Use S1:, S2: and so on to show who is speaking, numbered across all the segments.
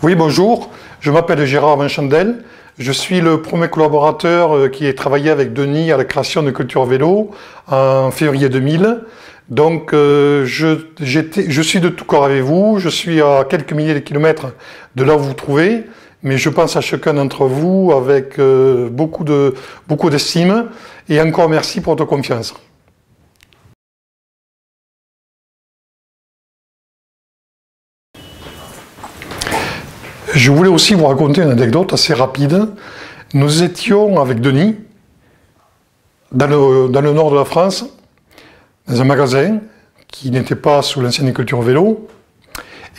S1: Oui, bonjour, je m'appelle Gérard Van Chandel, je suis le premier collaborateur qui a travaillé avec Denis à la création de Culture Vélo en février 2000. Donc je suis de tout cœur avec vous, je suis à quelques milliers de kilomètres de là où vous vous trouvez, mais je pense à chacun d'entre vous avec beaucoup d'estime et encore merci pour votre confiance. Je voulais aussi vous raconter une anecdote assez rapide. Nous étions avec Denis dans le nord de la France, dans un magasin qui n'était pas sous l'ancienne culture vélo.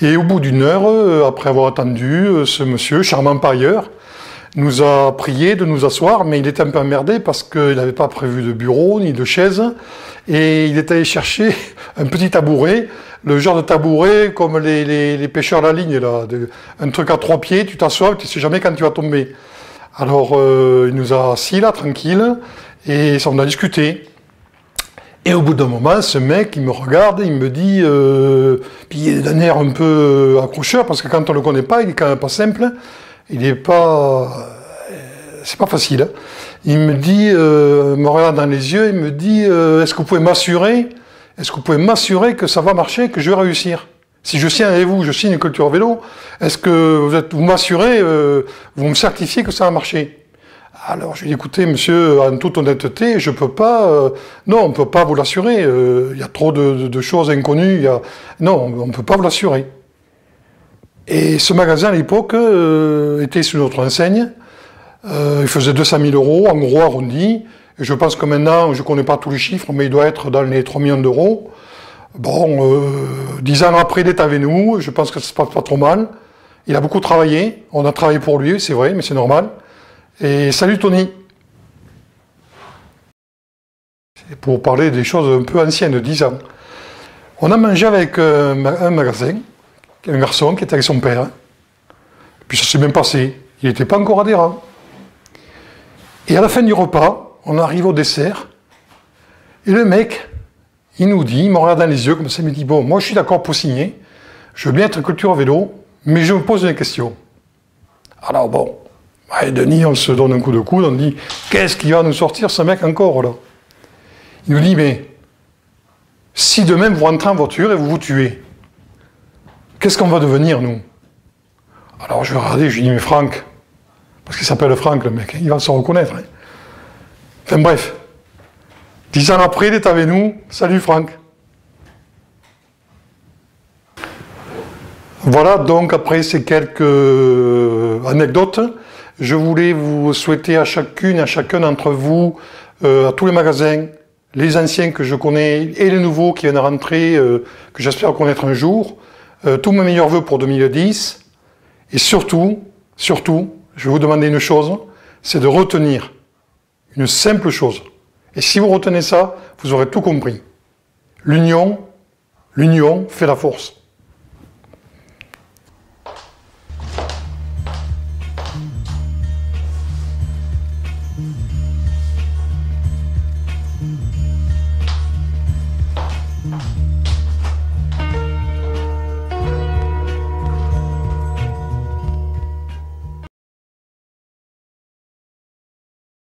S1: Et au bout d'une heure, après avoir attendu, ce monsieur, charmant par ailleurs, nous a prié de nous asseoir, mais il était un peu emmerdé parce qu'il n'avait pas prévu de bureau ni de chaise. Et il est allé chercher un petit tabouret, le genre de tabouret comme les pêcheurs à la ligne, là, un truc à 3 pieds, tu t'assois, tu ne sais jamais quand tu vas tomber. Alors il nous a assis là, tranquille, et on a discuté. Et au bout d'un moment, ce mec, il me regarde, il me dit, puis il est d'un air un peu accrocheur, parce que quand on ne le connaît pas, il est quand même pas simple, il n'est pas... c'est pas facile. Hein. Il me dit, me regarde dans les yeux, il me dit, est-ce que vous pouvez m'assurer que ça va marcher, que je vais réussir? Si je signe avec vous, je signe une culture vélo, est-ce que vous m'assurez, vous me certifiez que ça va marcher? Alors je lui ai dit, écoutez monsieur, en toute honnêteté, je peux pas, non, on ne peut pas vous l'assurer, il y a trop de choses inconnues, non, on ne peut pas vous l'assurer. Et ce magasin à l'époque était sous notre enseigne, il faisait 200 000 euros, en gros arrondi, et je pense que maintenant, je ne connais pas tous les chiffres, mais il doit être dans les 3 millions d'euros. Bon, 10 ans après, il est avec nous, je pense que ça se passe pas trop mal. Il a beaucoup travaillé, on a travaillé pour lui, c'est vrai, mais c'est normal. Et salut Tony. C'est pour parler des choses un peu anciennes, de 10 ans. On a mangé avec un magasin, un garçon qui était avec son père. Puis ça s'est bien passé, il n'était pas encore adhérent. Et à la fin du repas, on arrive au dessert, et le mec, il nous dit, il me regarde dans les yeux comme ça, il me dit, bon, moi je suis d'accord pour signer, je veux bien être culture vélo, mais je me pose une question. Alors bon, et Denis, on se donne un coup de coude, on dit, qu'est-ce qui va nous sortir ce mec encore là? Il nous dit, mais si demain vous rentrez en voiture et vous vous tuez, qu'est-ce qu'on va devenir nous? Alors je regardais, je lui dis, mais Franck, parce qu'il s'appelle Franck le mec, il va se reconnaître. Hein. Enfin bref, 10 ans après, il est avec nous, salut Franck. Voilà donc après ces quelques anecdotes, je voulais vous souhaiter à chacune et à chacun d'entre vous, à tous les magasins, les anciens que je connais et les nouveaux qui viennent rentrer, que j'espère connaître un jour, tous mes meilleurs vœux pour 2010. Et surtout, je vais vous demander une chose, c'est de retenir une simple chose. Et si vous retenez ça, vous aurez tout compris. L'union fait la force.